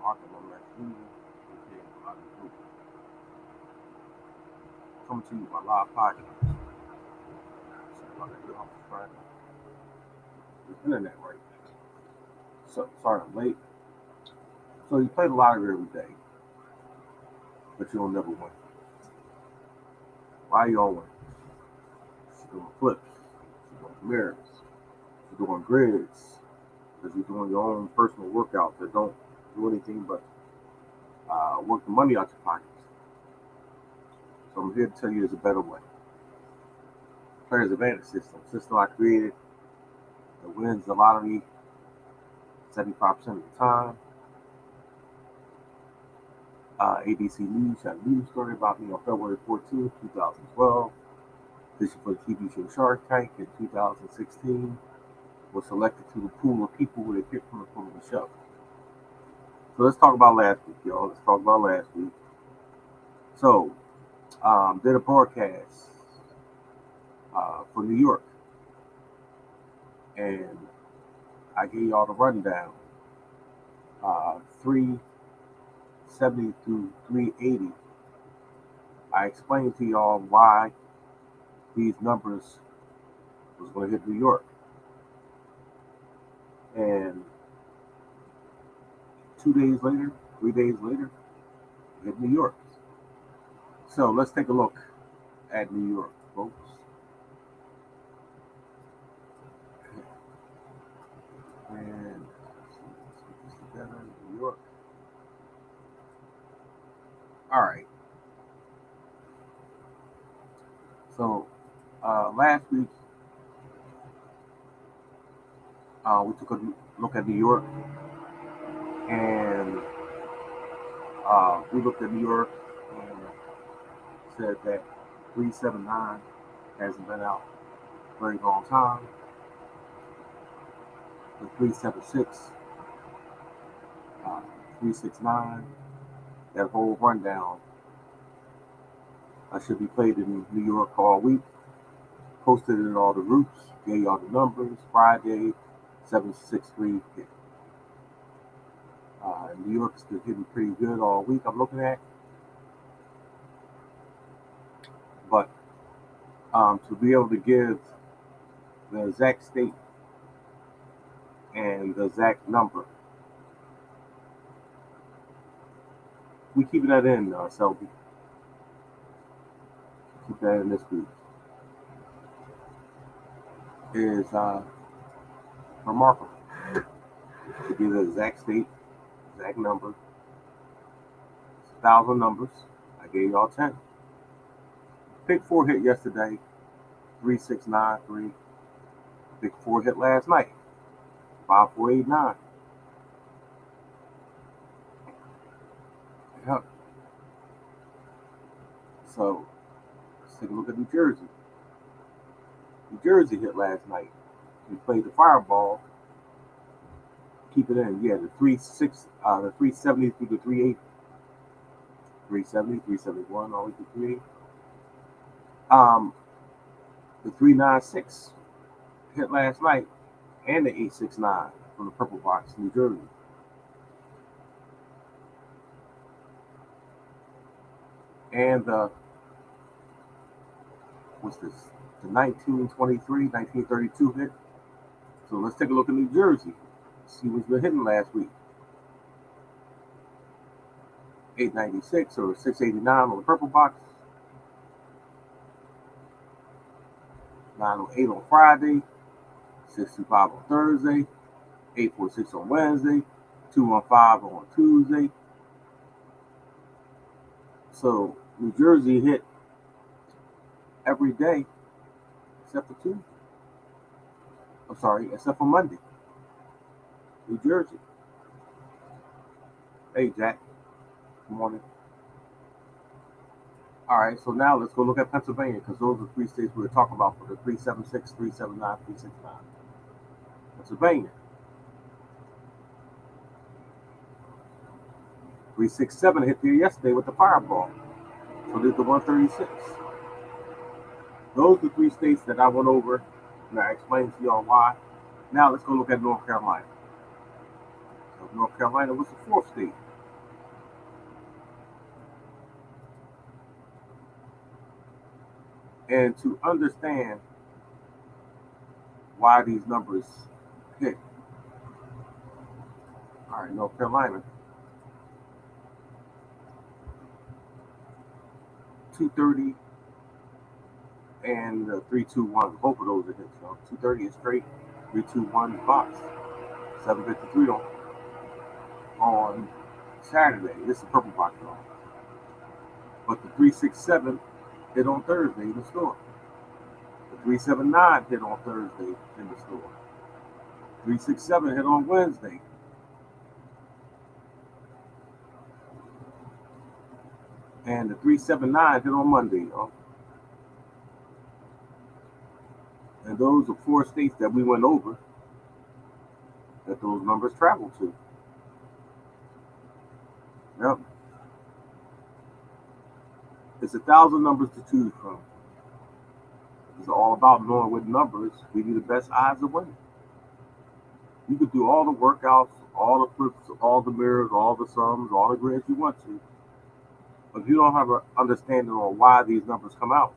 Market on Restream. Coming to you by live podcast. Sorry about that. Get off the front. The internet right now. So sorry I'm late. So you play the lottery every day, but you'll never win. Why you all win? You're doing flips, you're doing mirrors, you're doing grids, because you're doing your own personal workouts that don't do anything but work the money out your pockets. So I'm here to tell you there's a better way. Players Advantage system I created that wins the lottery 75% of the time. ABC News had a news story about me on February 14, 2012. Fishing for the TV show Shark Tank in 2016 was selected to the pool of people who they picked from the show. So let's talk about last week, y'all. Let's talk about last week. So, did a broadcast for New York, and I gave y'all the rundown. 370 through 380. I explained to y'all why these numbers was going to hit New York. And 2 days later, 3 days later, hit New York. So let's take a look at New York, folks. And let's put this together. New York. All right. So last week, we took a look at New York, and we looked at New York and said that 379 hasn't been out a very long time. The 376, 369, that whole rundown should be played in New York all week. Posted in all the groups, gave y'all the numbers. Friday, 763 hit. New York's been hitting pretty good all week, I'm looking at. But to be able to give the exact state and the exact number, we keep that in, Selby. Keep that in this week. Is remarkable. To give the exact state, exact number. It's 1,000 numbers. I gave y'all 10. Pick 4 hit yesterday, 3693. Pick 4 hit last night, 5489. Yep. So let's take a look at New Jersey. New Jersey hit last night. We played the Fireball. Keep it in. Yeah, the 370 through the 380. 370, 371, all the way to 380. The 396 hit last night, and the 869 from the Purple Box, New Jersey. And what's this? The 1923, 1932 hit. So let's take a look at New Jersey. See what's been hitting last week. 896 or 689 on the Purple Box. 908 on Friday. 625 on Thursday. 846 on Wednesday. 215 on Tuesday. So New Jersey hit every day except for Tuesday. I'm sorry, except for Monday. New Jersey. Hey, Jack. Good morning. All right, so now let's go look at Pennsylvania, because those are the 3 states we were talking about for the 376, 379, 369. Pennsylvania. 367 hit there yesterday with the Fireball. So there's the 136. Those are the 3 states that I went over, and I explained to y'all why. Now let's go look at North Carolina. So North Carolina was the 4th state. And to understand why these numbers hit. All right, North Carolina, 230 and 321. Both of those are hits. 230 is straight, 321 is box. 753 on Saturday. This is a purple box though. But the 367 hit on Thursday in the store. The 379 hit on Thursday in the store. 367 hit on Wednesday. And the 379 hit on Monday. And those are 4 states that we went over that those numbers travel to. Yep. It's 1,000 numbers to choose from. It's all about knowing what numbers give you the best odds of winning. You could do all the workouts, all the flips, all the mirrors, all the sums, all the grids you want to. But if you don't have an understanding on why these numbers come out,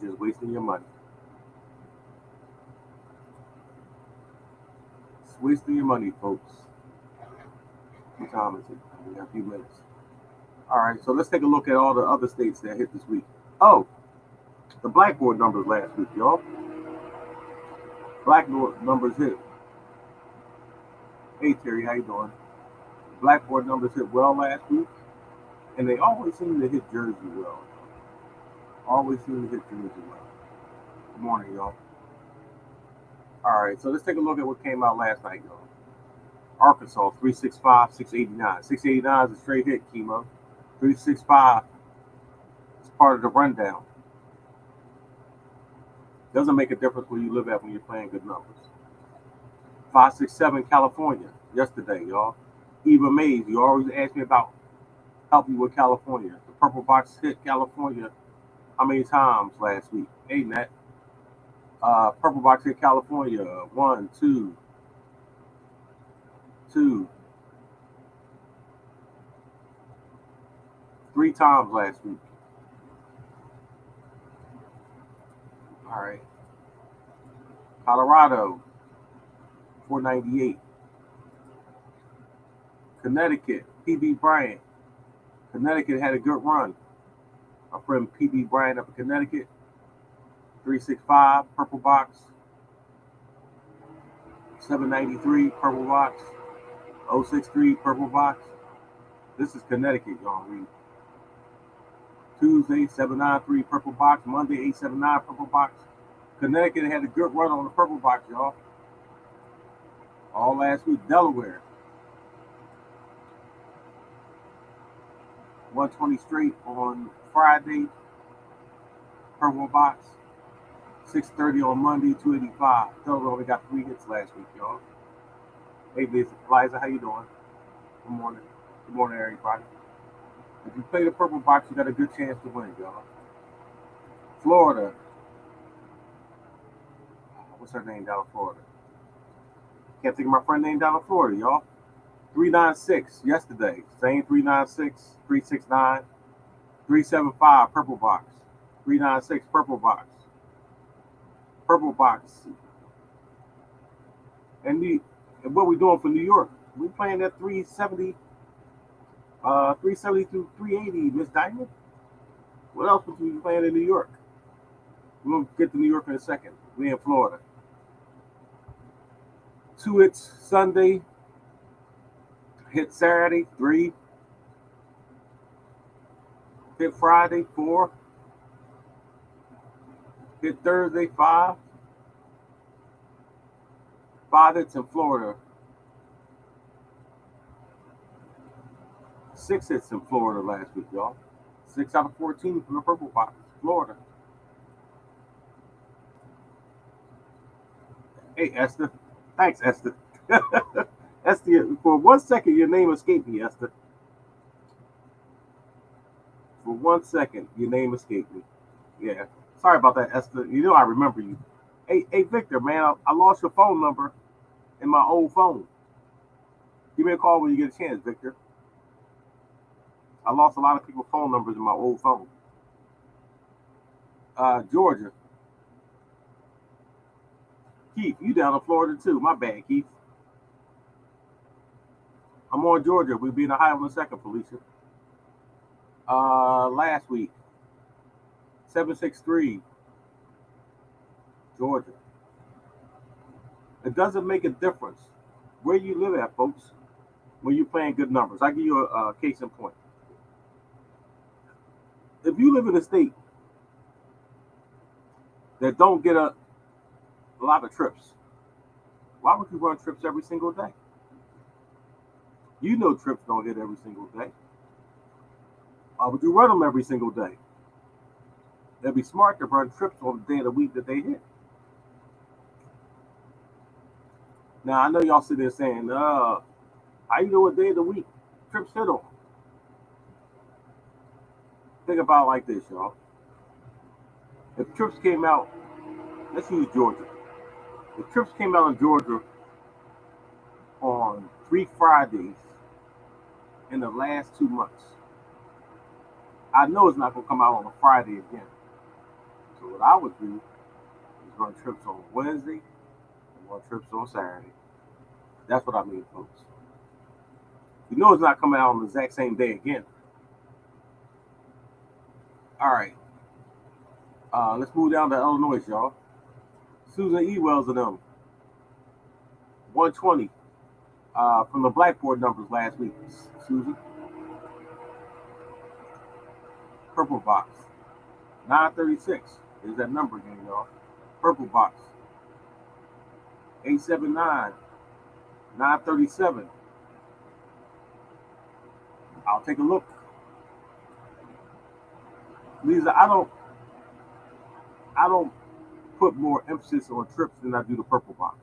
you're just wasting your money. It's wasting your money, folks. What time is it? We got a few minutes. All right, so let's take a look at all the other states that hit this week. Oh, the blackboard numbers last week, y'all. Blackboard numbers hit. Hey, Terry, how you doing? Blackboard numbers hit well last week, and they always seem to hit Jersey well. Always seem to hit Jersey well. Good morning, y'all. All right, so let's take a look at what came out last night, y'all. Arkansas, 365, 689. 689 is a straight hit, Chemo. 365 is part of the rundown. Doesn't make a difference where you live at when you're playing good numbers. 567 California, yesterday, y'all. Eva Mays, you always ask me about helping you with California. The purple box hit California how many times last week? Hey, Nat. Purple box hit California 1, 2, 3 times last week. All right. Colorado, 498. Connecticut, PB Bryant. Connecticut had a good run. My friend PB Bryant up in Connecticut, 365, purple box. 793, purple box. 063, purple box. This is Connecticut, y'all. Tuesday, 793, purple box. Monday, 879, purple box. Connecticut had a good run on the purple box, y'all. All last week. Delaware, 120 straight on Friday, purple box. 630 on Monday, 285. Delaware only got 3 hits last week, y'all. Hey, Liza, how you doing? Good morning. Good morning, everybody. If you play the purple box, you got a good chance to win, y'all. Florida. What's her name down in Florida? Can't think of my friend name down in Florida, y'all. 396 yesterday. Same 396, 369, 375, purple box. 396, purple box. Purple box. And what we doing for New York? We playing at 370, 370 through 380, Miss Diamond. What else would we be playing in New York? We're going to get to New York in a second. We in Florida. 2 hits Sunday. Hit Saturday, 3. Hit Friday, 4. Hit Thursday, 5. 5 hits in Florida. 6 hits in Florida last week, y'all. 6 out of 14 from the purple box, Florida. Hey, Esther. Thanks, Esther. Esther, for 1 second, your name escaped me, Esther. For 1 second, your name escaped me. Yeah. Sorry about that, Esther. You know I remember you. Hey, Victor, man, I lost your phone number in my old phone. Give me a call when you get a chance, Victor. I lost a lot of people's phone numbers in my old phone. Georgia. Keith, you down in Florida too. My bad, Keith. I'm on Georgia. We'll be in Ohio in a second, Felicia. Last week, 763, Georgia. It doesn't make a difference where you live at, folks, when you're playing good numbers. I'll give you a case in point. If you live in a state that don't get a lot of trips, why would you run trips every single day? You know trips don't hit every single day. Why would you run them every single day? It'd be smart to run trips on the day of the week that they hit. Now, I know y'all sit there saying, how you know what day of the week trips hit on? Think about it like this, y'all. If trips came out, let's use Georgia. If trips came out in Georgia on 3 Fridays in the last 2 months, I know it's not going to come out on a Friday again. So what I would do is run trips on Wednesday and run trips on Saturday. That's what I mean, folks. You know it's not coming out on the exact same day again. All right. Let's move down to Illinois, y'all. Susan E. Wells and them. 120 from the Blackboard numbers last week. Susan. Purple box. 936 is that number again, y'all. Purple box. 879. 937. I'll take a look. Lisa, I don't put more emphasis on trips than I do the purple box.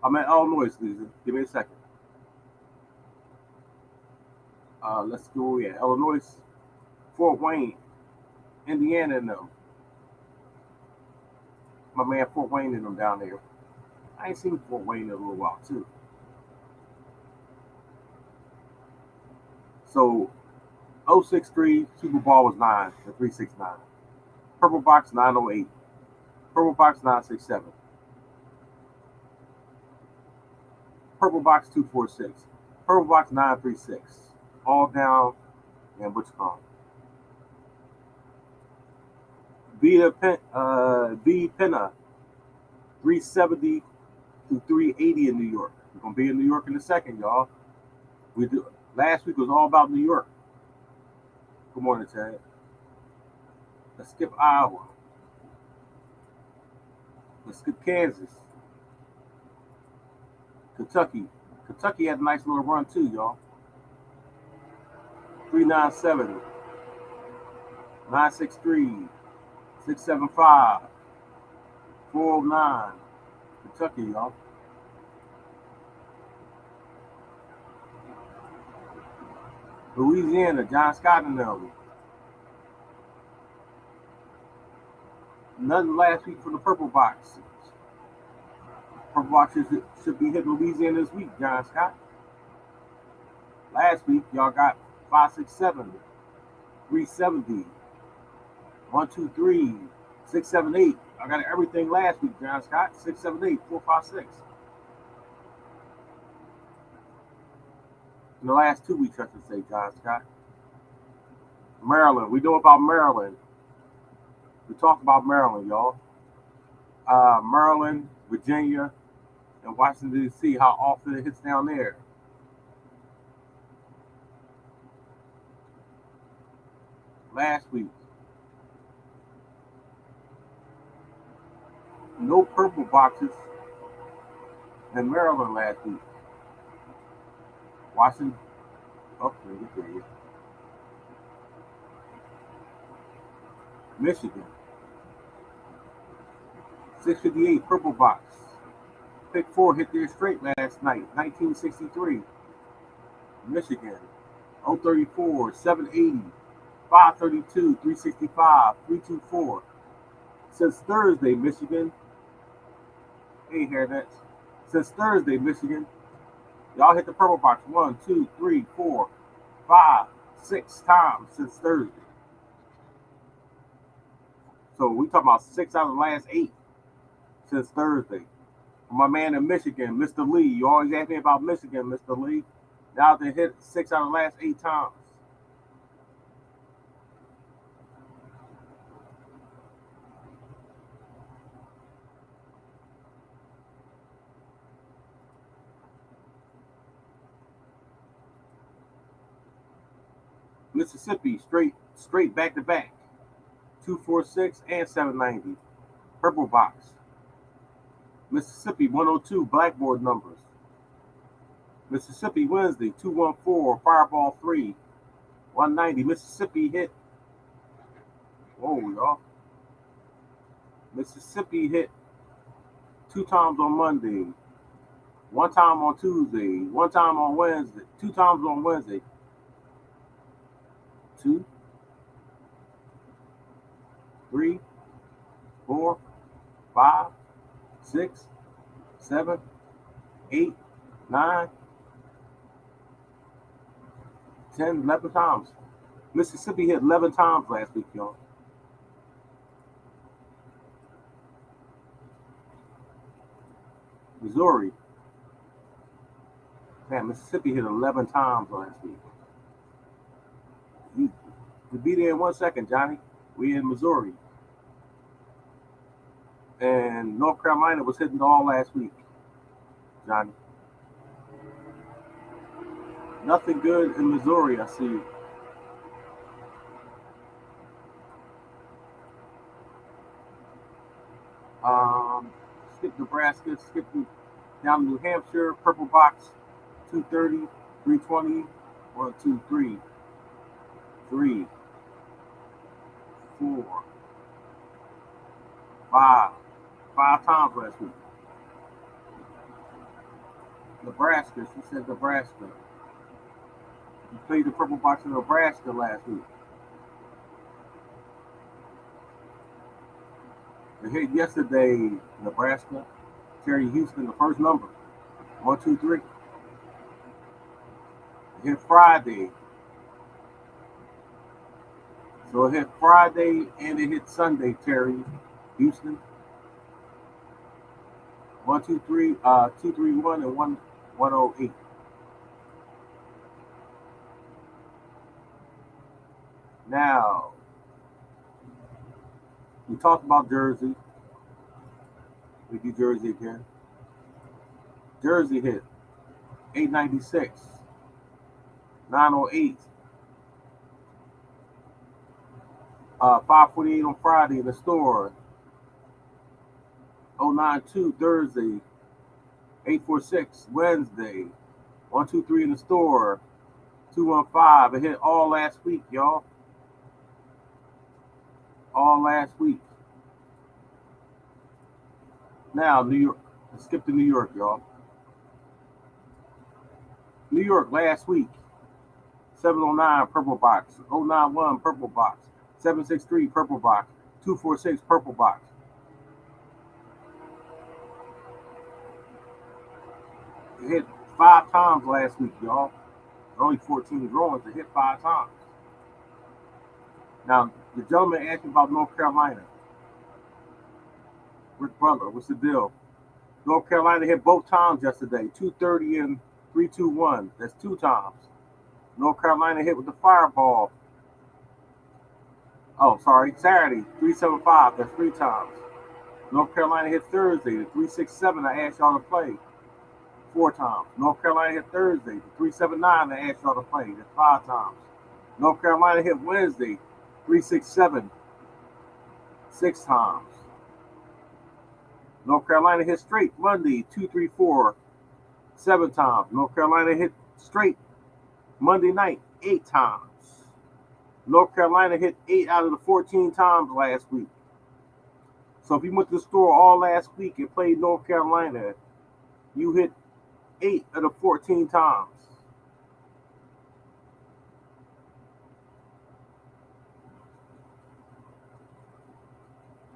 I'm at Illinois, Lisa. Give me a second. Let's go. Yeah, Illinois, Fort Wayne, Indiana, and them. My man Fort Wayne and them down there. I ain't seen Fort Wayne in a little while too. So 063 Super Bowl was 9 to 369. Purple box 908. Purple box 967. Purple box 246. Purple box 936. All down and what's called. V Penna 370 to 380 in New York. We're gonna be in New York in a second, y'all. Last week was all about New York. Good morning, Ted. Let's skip Iowa. Let's skip Kansas. Kentucky. Kentucky had a nice little run too, y'all. 397, 963, 675, 409. Kentucky, y'all. Louisiana, John Scott and them. Nothing last week for the purple box. Purple box should be hitting Louisiana this week, John Scott. Last week, y'all got 567, 370, 123, 678. I got everything last week, John Scott. 678, 456. In the last 2 weeks, I should say, John Scott. Maryland. We know about Maryland. We talk about Maryland, y'all. Maryland, Virginia, and Washington, D.C., how often it hits down there. Last week. No purple boxes in Maryland last week. Washington. Oh, there you go. Michigan. 658 purple box. Pick 4 hit there straight last night. 1963. Michigan. 034, 780, 532, 365, 324. Since Thursday, Michigan. Hey, hairnets. Since Thursday, Michigan. Y'all hit the purple box 1, 2, 3, 4, 5, 6 times since Thursday. So we talking about 6 out of the last 8 since Thursday. My man in Michigan, Mr. Lee. You always ask me about Michigan, Mr. Lee. Now they hit 6 out of the last 8 times. Mississippi, straight back to back. 246 and 790. Purple box. Mississippi 102, blackboard numbers. Mississippi Wednesday 214, Fireball 3, 190. Mississippi hit. Whoa, y'all. Mississippi hit 2 times on Monday, 1 time on Tuesday, 1 time on Wednesday, 2 times on Wednesday. 2, 3, 4, 5, 6, 7, 8, 9, 10, 11 times. Mississippi hit 11 times last week, y'all. Missouri. Man, Mississippi hit 11 times last week. You'll be there in 1 second, Johnny. We in Missouri. And North Carolina was hitting all last week, Johnny. Nothing good in Missouri, I see. Skip Nebraska, skip down to New Hampshire, purple box, 230, 320, 1, 2, 3, 3, 4, 5. 5 times last week. Nebraska, she said Nebraska. You played the purple box in Nebraska last week. They hit yesterday, Nebraska. Terry Houston, the first number. 1, 2, 3. It hit Friday. So it hit Friday and it hit Sunday, Terry Houston. 1, 2, 3, 2, 3, 1, and 1, 108. Now, we talked about Jersey. We do Jersey again. Jersey hit 896, 908, 548 on Friday in the store. 092 Thursday, 846 Wednesday, 123 in the store, 215. It hit all last week, y'all. All last week. Now, New York. Let's skip to New York, y'all. New York last week. 709 purple box, 091 purple box, 763 purple box, 246 purple box. It hit 5 times last week, y'all. Only 14 drawings. It hit 5 times. Now, the gentleman asked me about North Carolina. Rick Butler, what's the deal? North Carolina hit both times yesterday, 230 and 321. That's 2 times. North Carolina hit with the fireball. Oh, sorry, Saturday, 375. That's 3 times. North Carolina hit Thursday, the 367 I asked y'all to play, 4 times. North Carolina hit Thursday, the 379 I asked y'all to play, that's 5 times. North Carolina hit Wednesday, 367, 6 times. North Carolina hit straight Monday, 234, 7 times. North Carolina hit straight Monday night, 8 times. North Carolina hit 8 out of the 14 times last week. So if you went to the store all last week and played North Carolina, you hit 8 of the 14 times.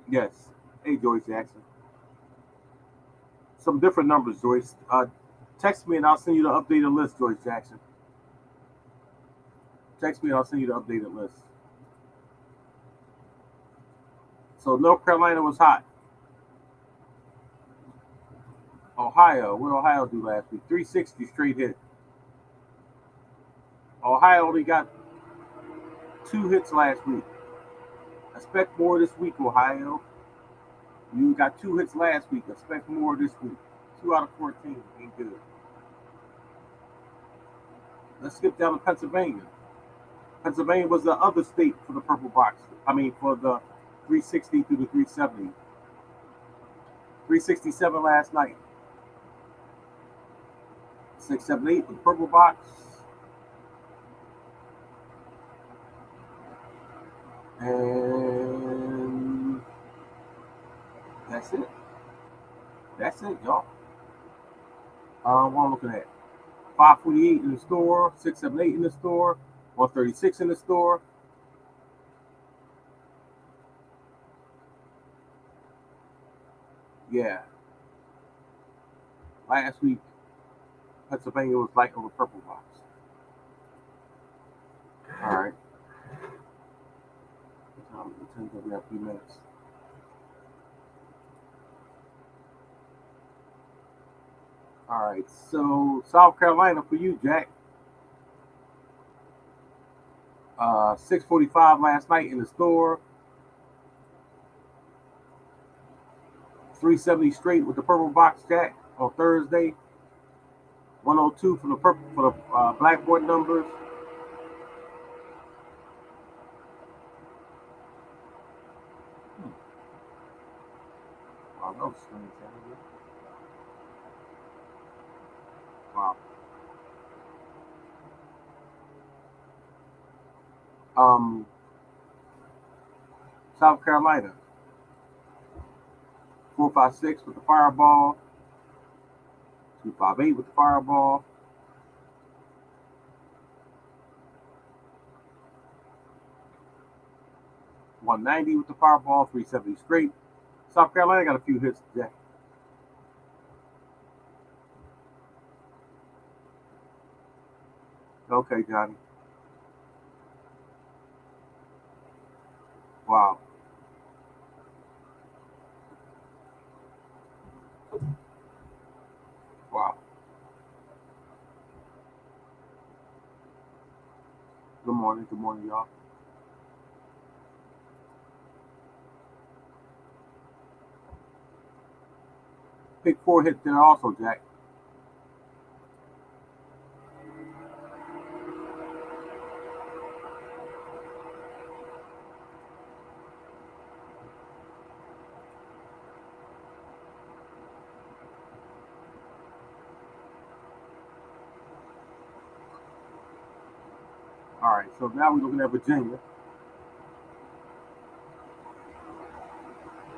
Yes. Hey, Joyce Jackson. Some different numbers, Joyce. Text me and I'll send you the updated list, Joyce Jackson. Text me and I'll send you the updated list. So North Carolina was hot. Ohio, what did Ohio do last week? 360 straight hit. Ohio only got 2 hits last week. Expect more this week, Ohio. You got 2 hits last week. Expect more this week. 2 out of 14 ain't good. Let's skip down to Pennsylvania. Pennsylvania was the other state for the purple box. For the 360 through the 370. 367 last night. 678 the purple box. And that's it. That's it, y'all. What I'm looking at. 548 in the store, 678 in the store, 136 in the store. Yeah. Last week, Pennsylvania was light on the purple box. All right. We have a few minutes. All right. So South Carolina for you, Jack. 645 last night in the store. 370 straight with the purple box, Jack, on Thursday. 102 for the blackboard numbers. Wow, that was strange. Wow. South Carolina. 456 with the fireball. 258 with the fireball. .190 with the fireball. 370 straight. South Carolina got a few hits today. Okay, Johnny. Wow. Wow. Good morning. Good morning, y'all. Pick 4 hit there also, Jack. All right, so now we're looking at Virginia.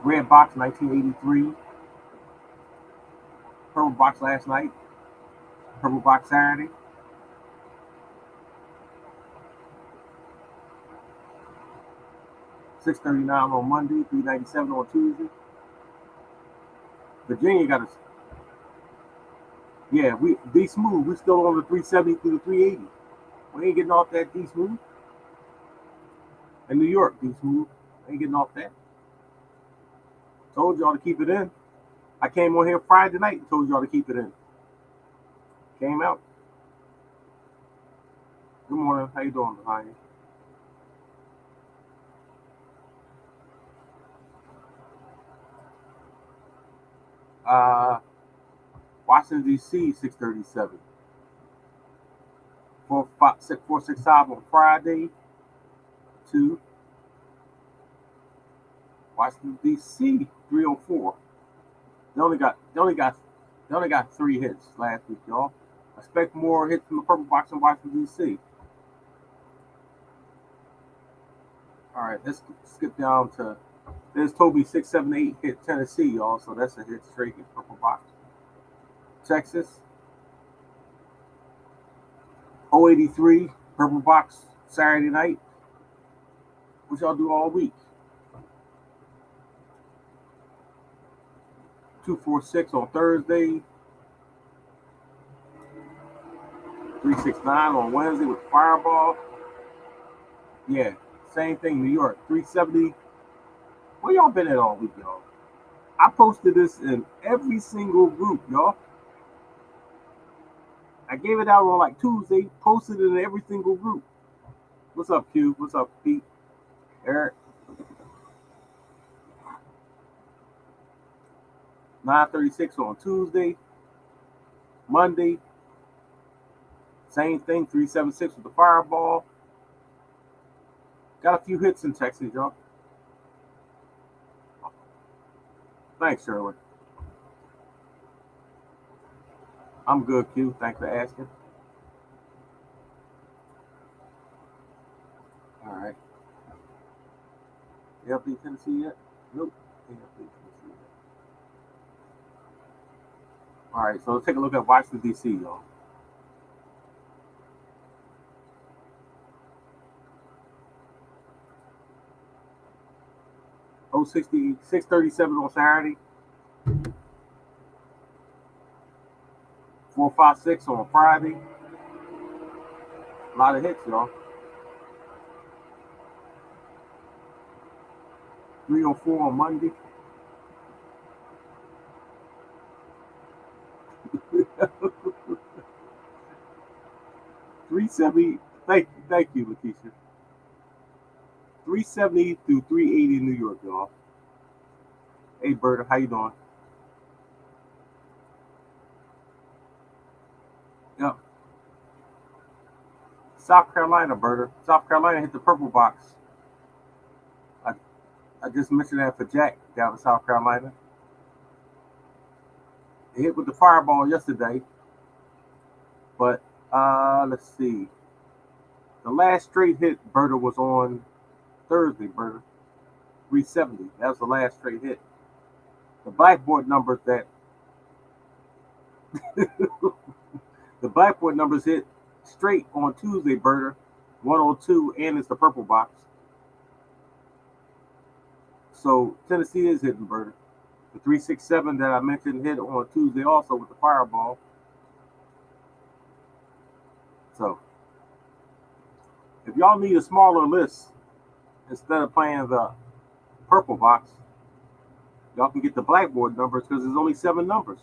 Red box 1983. Purple box last night. Purple box Saturday. $639 on Monday, $397 on Tuesday. Virginia got us. Yeah, we D smooth. We still on the 370 through the 380. We ain't getting off that D smooth. In New York, D smooth. Ain't getting off that. Told y'all to keep it in. I came on here Friday night and told y'all to keep it in. Came out. Good morning. How you doing, behind you? Washington, D.C., 637. 465 on Friday. 2. Washington, D.C., 304. They only got 3 hits last week, y'all. Expect more hits from the purple box in Washington, D.C. All right, let's skip down to. There's Toby 678 hit Tennessee, y'all. So that's a hit straight hit purple box. Texas 083 purple box Saturday night. What y'all do all week? 246 on Thursday. 369 on Wednesday with Fireball. Yeah, same thing. New York 370. Where y'all been at all week, y'all? I posted this in every single group, y'all. I gave it out on like Tuesday, posted it in every single group. What's up, Q? What's up, Pete? Eric? 9:36 on Tuesday. Monday, same thing, 376 with the fireball. Got a few hits in Texas, y'all. Thanks, Sherwin. I'm good, Q. Thanks for asking. All right. You have played Tennessee yet? Nope. You have played Tennessee yet. All right, so let's take a look at Washington, D.C., y'all. Oh, 637 on Saturday. 456 on Friday. A lot of hits, y'all. 304 on Monday. 370. Thank you, Lakeisha. 370 through 380 in New York, y'all. Hey, Berta, how you doing? Yep. South Carolina, Berta. South Carolina hit the purple box. I, I just mentioned that for Jack down in South Carolina. They hit with the fireball yesterday, but let's see. The last straight hit, Berta, was on Thursday, Berta. 370. That was the last straight hit. The blackboard numbers that the blackboard numbers hit straight on Tuesday, Berta. 102, and it's the purple box. So Tennessee is hitting, Berta. The 367 that I mentioned hit on Tuesday also with the fireball. So if y'all need a smaller list instead of playing the purple box, y'all can get the blackboard numbers because there's only 7 numbers.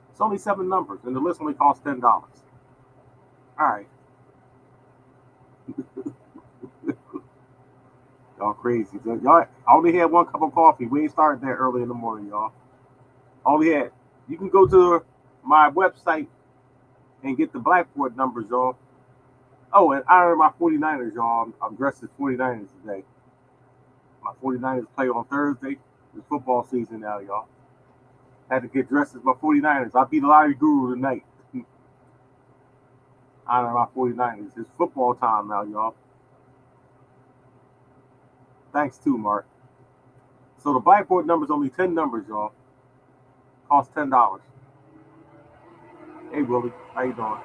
It's only 7 numbers, and the list only costs $10. All right. Y'all crazy. Y'all I only had 1 cup of coffee. We ain't started that early in the morning, y'all. Only had. You can go to my website and get the blackboard numbers, y'all. Oh, and I honor my 49ers, y'all. I'm dressed as 49ers today. My 49ers play on Thursday. It's football season now, y'all. Had to get dressed as my 49ers. I beat a lottery guru tonight. Honor my 49ers. It's football time now, y'all. Thanks too, Mark. So the blackboard number's only 10 numbers, y'all. Cost $10. Hey, Willie. How you doing?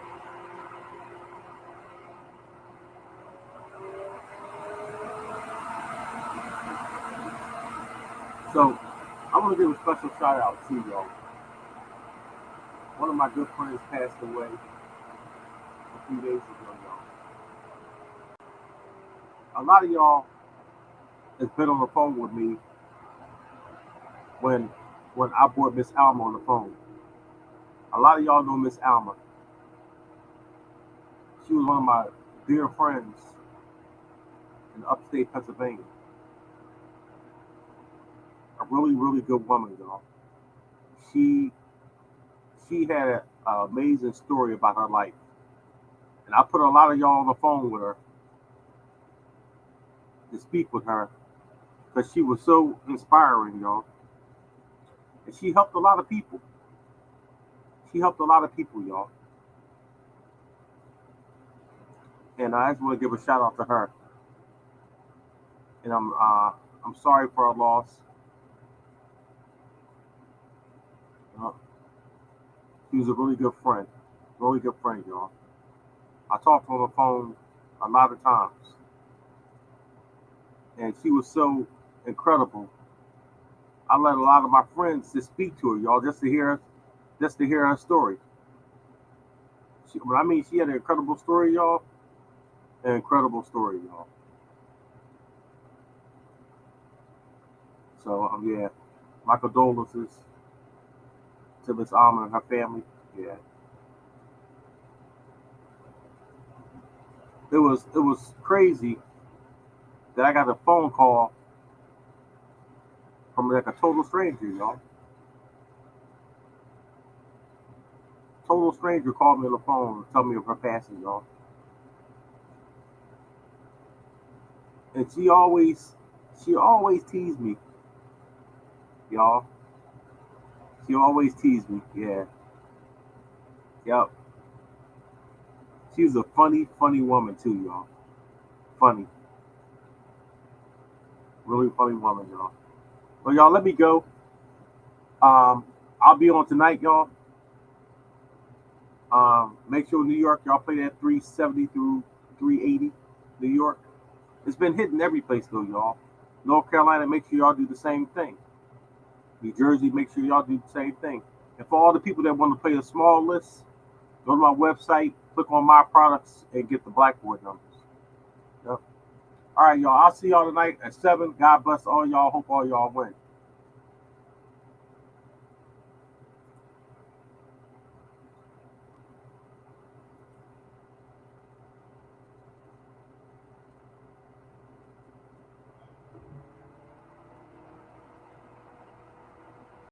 So I want to give a special shout out to y'all. One of my good friends passed away a few days ago, y'all. A lot of y'all has been on the phone with me when I brought Miss Alma on the phone. A lot of y'all know Miss Alma. She was one of my dear friends in upstate Pennsylvania. A really, really good woman, y'all. She she had an amazing story about her life, and I put a lot of y'all on the phone with her to speak with her because she was so inspiring, y'all. And she helped a lot of people. She helped a lot of people, y'all. And I just want to give a shout out to her. And I'm sorry for her loss. Uh, she was a really good friend, y'all. I talked to her on the phone a lot of times, and she was so incredible. I let a lot of my friends just speak to her, y'all, just to hear her story. When I mean she had an incredible story, y'all, an incredible story, y'all. So yeah, my condolences to Miss Alma and her family. Yeah, it was crazy that I got a phone call from like a total stranger, y'all. Total stranger called me on the phone and told me of her passing, y'all. And she always teased me, y'all. She always teased me. Yeah, yep. She was a funny, funny woman too, y'all. Funny, really funny woman, y'all. Well, y'all, let me go. I'll be on tonight, y'all. Make sure New York, y'all play that 370 through 380. New York. It's been hitting every place though, y'all. North Carolina, make sure y'all do the same thing. New Jersey, make sure y'all do the same thing. And for all the people that want to play a small list, go to my website, click on my products, and get the blackboard numbers. Yep. All right, y'all. I'll see y'all tonight at 7. God bless all y'all. Hope all y'all win.